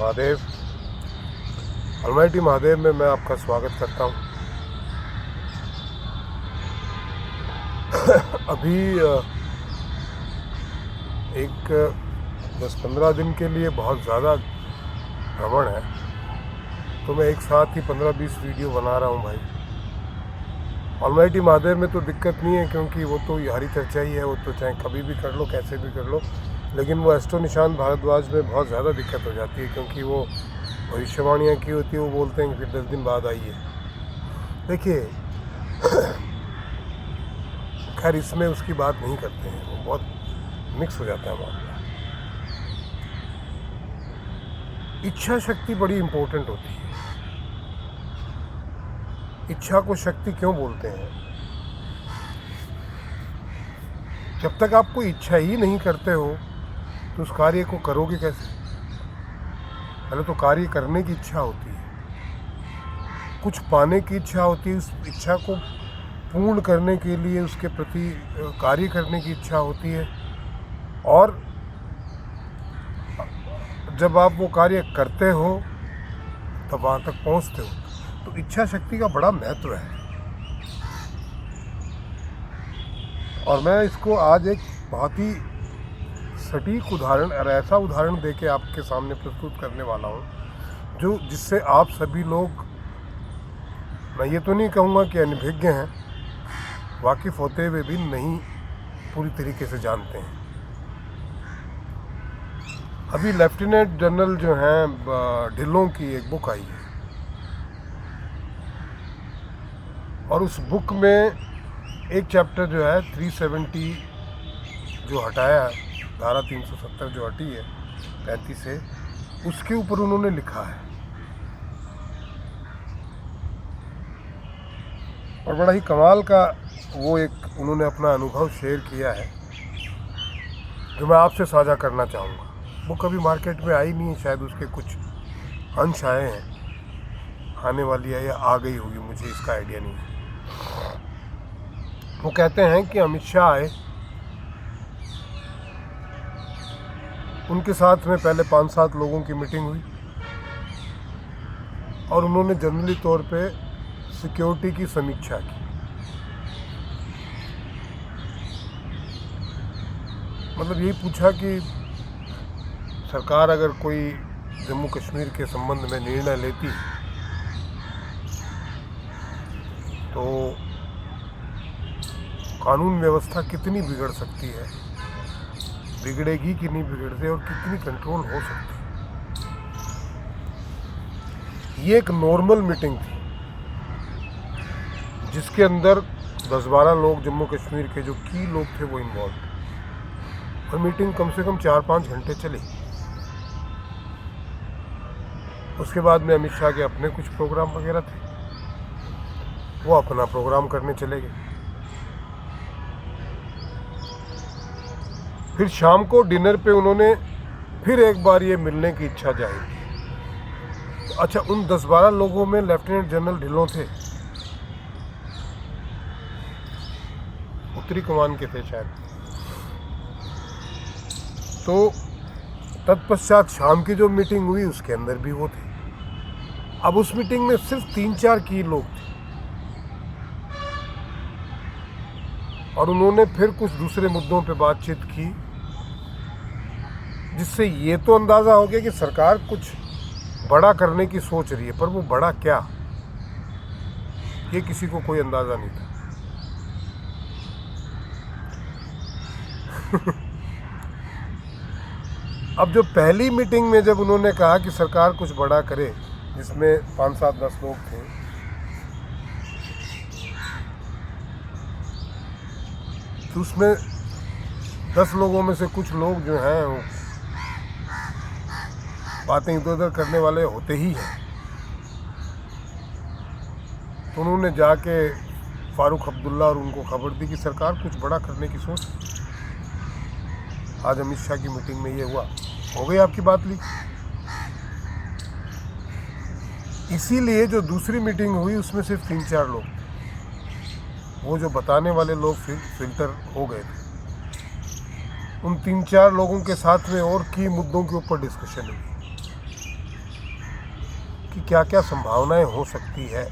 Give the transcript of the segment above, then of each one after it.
Mahadev, Almighty Mahadev में मैं आपका स्वागत करता हूँ। अभी एक 10-15 दिन के लिए बहुत ज़्यादा भ्रमण है, तो मैं एक साथ ही 15-20 वीडियो बना रहा हूँ भाई। अलमाइटी महादेव में तो दिक्कत नहीं है, क्योंकि वो तो यारी चर्चा ही है, वो तो चाहे कभी भी कर लो कैसे भी कर लो। लेकिन वो एस्ट्रो निशांत भारद्वाज में बहुत ज़्यादा दिक्कत हो जाती है, क्योंकि वो भविष्यवाणियाँ की होती है। वो बोलते हैं कि फिर 10 दिन बाद आइए। देखिए, खैर इसमें उसकी बात नहीं करते हैं, वो बहुत मिक्स हो जाता है मामला। इच्छा शक्ति बड़ी इम्पोर्टेंट होती है। इच्छा को शक्ति क्यों बोलते हैं? जब तक आप कोई इच्छा ही नहीं करते हो तो उस कार्य को करोगे कैसे? पहले तो कार्य करने की इच्छा होती है, कुछ पाने की इच्छा होती है, उस इच्छा को पूर्ण करने के लिए उसके प्रति कार्य करने की इच्छा होती है, और जब आप वो कार्य करते हो तब वहाँ तक पहुँचते हो। तो इच्छा शक्ति का बड़ा महत्व है, और मैं इसको आज एक बहुत ही सटीक उदाहरण और ऐसा उदाहरण देके आपके सामने प्रस्तुत करने वाला हूँ जिससे आप सभी लोग, मैं ये तो नहीं कहूँगा कि अनभिज्ञ हैं, वाकिफ़ होते हुए भी नहीं पूरी तरीके से जानते हैं। अभी लेफ्टिनेंट जनरल जो हैं ढिल्लों की एक बुक आई है, और उस बुक में एक चैप्टर जो है 370 जो हटाया है, धारा 370 जो हटी है 35 से, उसके ऊपर उन्होंने लिखा है, और बड़ा ही कमाल का वो एक उन्होंने अपना अनुभव शेयर किया है, जो मैं आपसे साझा करना चाहूँगा। बुक अभी मार्केट में आई नहीं है, शायद उसके कुछ अंश आए हैं, आने वाली है या आ गई होगी, मुझे इसका आइडिया नहीं है। वो कहते हैं कि अमित शाह आए, उनके साथ में पहले 5-7 लोगों की मीटिंग हुई, और उन्होंने जनरली तौर पे सिक्योरिटी की समीक्षा की। मतलब यही पूछा कि सरकार अगर कोई जम्मू कश्मीर के संबंध में निर्णय लेती तो कानून व्यवस्था कितनी बिगड़ सकती है, बिगड़ेगी कि नहीं बिगड़ती, और कितनी कंट्रोल हो सकती है। ये एक नॉर्मल मीटिंग थी, जिसके अंदर 10-12 लोग जम्मू कश्मीर के जो की लोग थे वो इन्वॉल्व थे, और मीटिंग कम से कम 4-5 घंटे चली। उसके बाद में अमित शाह के अपने कुछ प्रोग्राम वगैरह थे, वो अपना प्रोग्राम करने चले गए। फिर शाम को डिनर पे उन्होंने फिर एक बार ये मिलने की इच्छा जाहिर की। अच्छा, उन 10-12 लोगों में लेफ्टिनेंट जनरल ढिल्लों थे, उत्तरी कमान के थे शायद। तो तत्पश्चात शाम की जो मीटिंग हुई उसके अंदर भी वो थे। अब उस मीटिंग में सिर्फ 3-4 की लोग थे, और उन्होंने फिर कुछ दूसरे मुद्दों पे बातचीत की, जिससे ये तो अंदाज़ा हो गया कि सरकार कुछ बड़ा करने की सोच रही है, पर वो बड़ा क्या, ये किसी को कोई अंदाज़ा नहीं था। अब जो पहली मीटिंग में जब उन्होंने कहा कि सरकार कुछ बड़ा करे, जिसमें 5-7-10 लोग थे, तो उसमें 10 लोगों में से कुछ लोग जो हैं वो बातें इधर उधर करने वाले होते ही हैं। तो उन्होंने जाके फारूक अब्दुल्ला और उनको खबर दी कि सरकार कुछ बड़ा करने की सोच। आज अमित शाह की मीटिंग में ये हुआ, हो गई आपकी बात ली। इसीलिए जो दूसरी मीटिंग हुई उसमें सिर्फ 3-4 लोग थे, वो जो बताने वाले लोग फिल्टर हो गए थे। उन 3-4 लोगों के साथ में और की मुद्दों के ऊपर डिस्कशन हुई। कि क्या क्या संभावनाएं हो सकती है,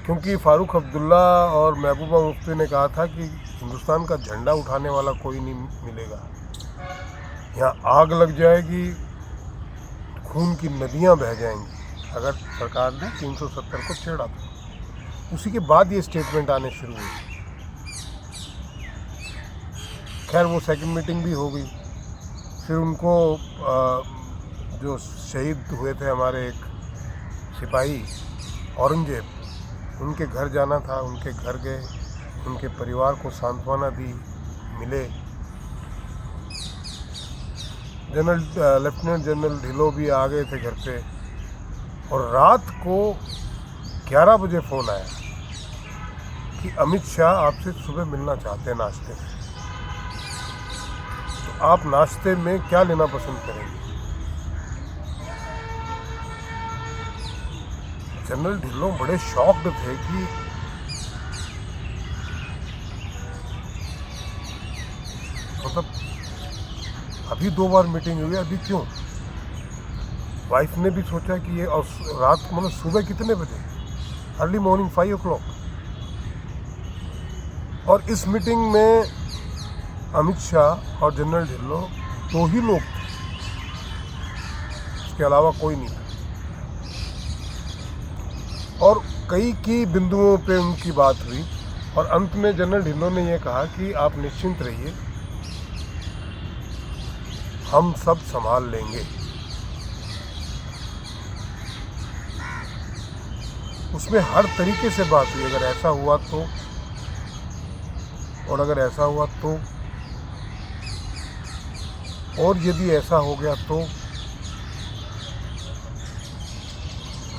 क्योंकि फारूक अब्दुल्ला और महबूबा मुफ्ती ने कहा था कि हिंदुस्तान का झंडा उठाने वाला कोई नहीं मिलेगा, यहाँ आग लग जाएगी, खून की नदियाँ बह जाएंगी अगर सरकार ने 370 को छेड़ा तो। उसी के बाद ये स्टेटमेंट आने शुरू हुई। खैर वो सेकंड मीटिंग भी हो गई। फिर उनको जो शहीद हुए थे हमारे एक सिपाही औरंगजेब, उनके घर जाना था, उनके घर गए, उनके परिवार को सांत्वना दी, मिले। लेफ्टिनेंट जनरल ढिल्लों भी आ गए थे घर पे, और रात को 11 बजे फ़ोन आया कि अमित शाह आपसे सुबह मिलना चाहते हैं नाश्ते में, तो आप नाश्ते में क्या लेना पसंद करेंगे। जनरल ढिल्लों बड़े शॉक्ड थे कि मतलब अभी 2 बार मीटिंग हुई, अभी क्यों। वाइफ ने भी सोचा कि ये, और रात मतलब सुबह कितने बजे, अर्ली मॉर्निंग 5 o'clock। और इस मीटिंग में अमित शाह और जनरल ढिल्लों 2 ही लोग थे, इसके अलावा कोई नहीं था। और कई की बिंदुओं पे उनकी बात हुई, और अंत में जनरल ढिल्लों ने यह कहा कि आप निश्चिंत रहिए, हम सब संभाल लेंगे। उसमें हर तरीके से बात हुई, अगर ऐसा हुआ तो, और अगर ऐसा हुआ तो, और यदि ऐसा हो गया तो,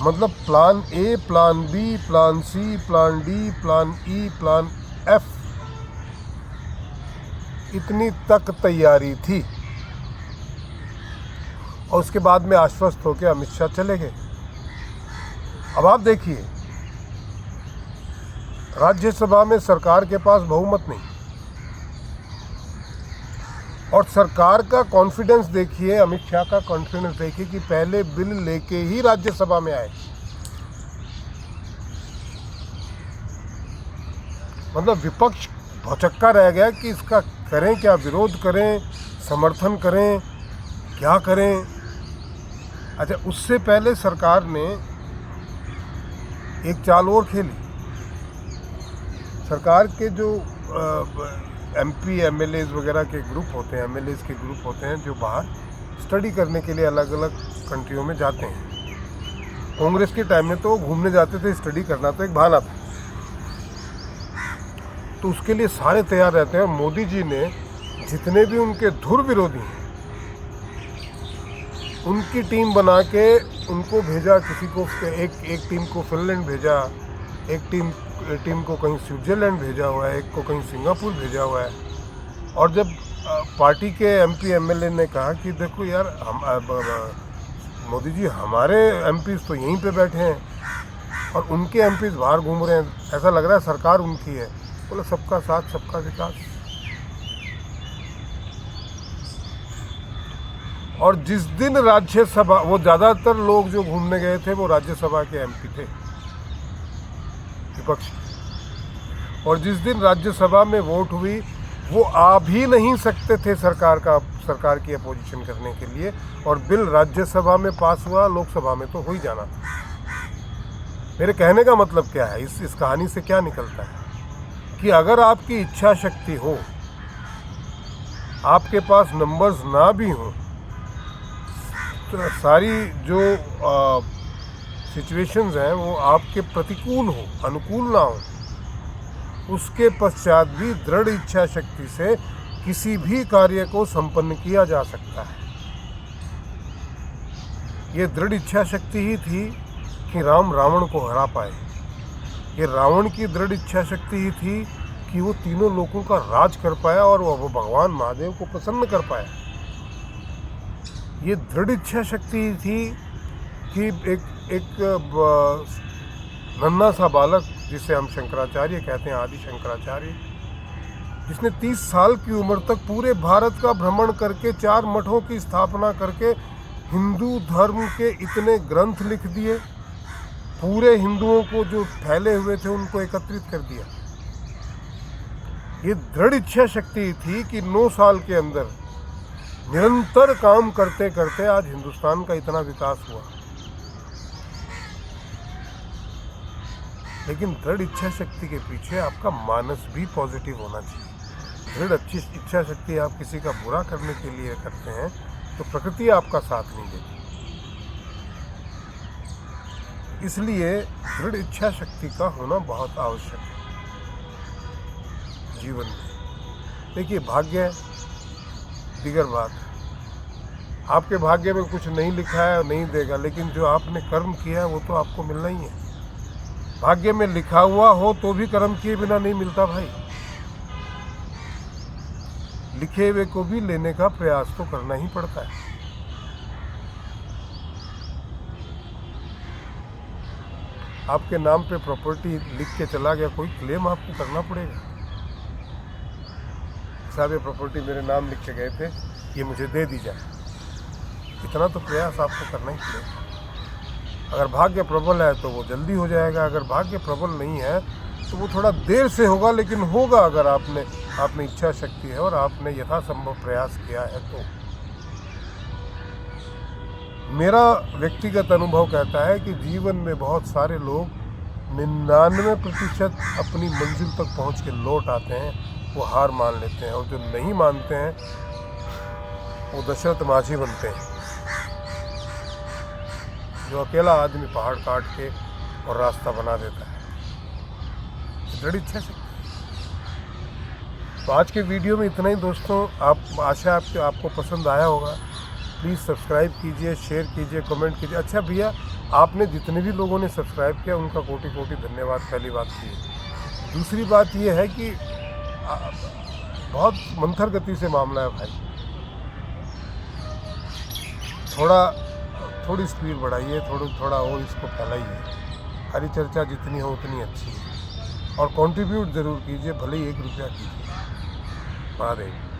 मतलब plan A, plan B, plan C, plan D, plan E, plan F, इतनी तक तैयारी थी। और उसके बाद में आश्वस्त होकर अमित शाह चले गए। अब आप देखिए, राज्यसभा में सरकार के पास बहुमत नहीं, और सरकार का कॉन्फिडेंस देखिए, अमित शाह का कॉन्फिडेंस देखिए कि पहले बिल लेके ही राज्यसभा में आए। मतलब विपक्ष भौचक्का रह गया कि इसका करें क्या, विरोध करें, समर्थन करें, क्या करें। अच्छा, उससे पहले सरकार ने एक चाल और खेली। सरकार के जो एमपी एमएलए वगैरह के ग्रुप होते हैं, एमएलए के ग्रुप होते हैं जो बाहर स्टडी करने के लिए अलग अलग कंट्रियों में जाते हैं। कांग्रेस के टाइम में तो घूमने जाते थे, स्टडी करना तो एक बहाना था, तो उसके लिए सारे तैयार रहते हैं। मोदी जी ने जितने भी उनके धुर विरोधी हैं, उनकी टीम बना के उनको भेजा, किसी को एक टीम को फिनलैंड भेजा, एक टीम को कहीं स्विट्ज़रलैंड भेजा हुआ है, एक को कहीं सिंगापुर भेजा हुआ है। और जब पार्टी के एमपी एमएलए ने कहा कि देखो यार, मोदी जी हमारे एमपीज़ तो यहीं पे बैठे हैं और उनके एमपीज़ बाहर घूम रहे हैं, ऐसा लग रहा है सरकार उनकी है। बोला सबका साथ सबका विकास। और जिस दिन राज्यसभा, वो ज़्यादातर लोग जो घूमने गए थे वो राज्यसभा के एमपी थे, विपक्ष। और जिस दिन राज्यसभा में वोट हुई, वो आ भी नहीं सकते थे सरकार की अपोजिशन करने के लिए, और बिल राज्यसभा में पास हुआ, लोकसभा में तो हो ही जाना था। मेरे कहने का मतलब क्या है, इस कहानी से क्या निकलता है कि अगर आपकी इच्छा शक्ति हो, आपके पास नंबर्स ना भी हों, तो सारी जो सिचुएशंस हैं वो आपके प्रतिकूल हो, अनुकूल ना हो, उसके पश्चात भी दृढ़ इच्छा शक्ति से किसी भी कार्य को संपन्न किया जा सकता है। ये दृढ़ इच्छा शक्ति ही थी कि राम रावण को हरा पाए। ये रावण की दृढ़ इच्छा शक्ति ही थी कि वो तीनों लोगों का राज कर पाया और वो भगवान महादेव को प्रसन्न कर पाया। ये दृढ़ इच्छा शक्ति ही थी कि एक नन्हा सा बालक, जिसे हम शंकराचार्य कहते हैं, आदि शंकराचार्य, जिसने 30 साल की उम्र तक पूरे भारत का भ्रमण करके 4 मठों की स्थापना करके हिंदू धर्म के इतने ग्रंथ लिख दिए, पूरे हिंदुओं को जो फैले हुए थे उनको एकत्रित कर दिया। ये दृढ़ इच्छा शक्ति थी कि 9 साल के अंदर निरंतर काम करते करते आज हिंदुस्तान का इतना विकास हुआ। लेकिन दृढ़ इच्छा शक्ति के पीछे आपका मानस भी पॉजिटिव होना चाहिए। दृढ़ अच्छी इच्छा शक्ति आप किसी का बुरा करने के लिए करते हैं तो प्रकृति आपका साथ नहीं देती। इसलिए दृढ़ इच्छा शक्ति का होना बहुत आवश्यक है जीवन में। देखिए, भाग्य दिगर बात है, आपके भाग्य में कुछ नहीं लिखा है और नहीं देगा, लेकिन जो आपने कर्म किया है वो तो आपको मिलना ही है। भाग्य में लिखा हुआ हो तो भी कर्म किए बिना नहीं मिलता भाई। लिखे हुए को भी लेने का प्रयास तो करना ही पड़ता है। आपके नाम पे प्रॉपर्टी लिख के चला गया, कोई क्लेम आपको करना पड़ेगा। साहब ये प्रॉपर्टी मेरे नाम लिख के गए थे, ये मुझे दे दी जाए, इतना तो प्रयास आपको करना ही पड़ेगा। अगर भाग्य प्रबल है तो वो जल्दी हो जाएगा, अगर भाग्य प्रबल नहीं है तो वो थोड़ा देर से होगा, लेकिन होगा अगर आपने इच्छा शक्ति है और आपने यथासंभव प्रयास किया है तो। मेरा व्यक्तिगत अनुभव कहता है कि जीवन में बहुत सारे लोग 99% अपनी मंजिल तक पहुंच के लौट आते हैं, वो हार मान लेते हैं, और जो नहीं मानते हैं वो दशरथ माझी बनते हैं, जो अकेला आदमी पहाड़ काट के और रास्ता बना देता है। दृढ़ इच्छा शक्ति। तो आज के वीडियो में इतना ही दोस्तों। आशा आपको पसंद आया होगा। प्लीज़ सब्सक्राइब कीजिए, शेयर कीजिए, कमेंट कीजिए। अच्छा भैया, आपने जितने भी लोगों ने सब्सक्राइब किया उनका कोटि कोटि धन्यवाद, पहली बात की। दूसरी बात ये है कि बहुत मंथर गति से मामला है भाई, थोड़ी स्पीड बढ़ाइए, थोड़ा और इसको फैलाइए। हरी चर्चा जितनी हो उतनी अच्छी है, और कंट्रीब्यूट ज़रूर कीजिए, भले ही 1 रुपया कीजिए। महादेव।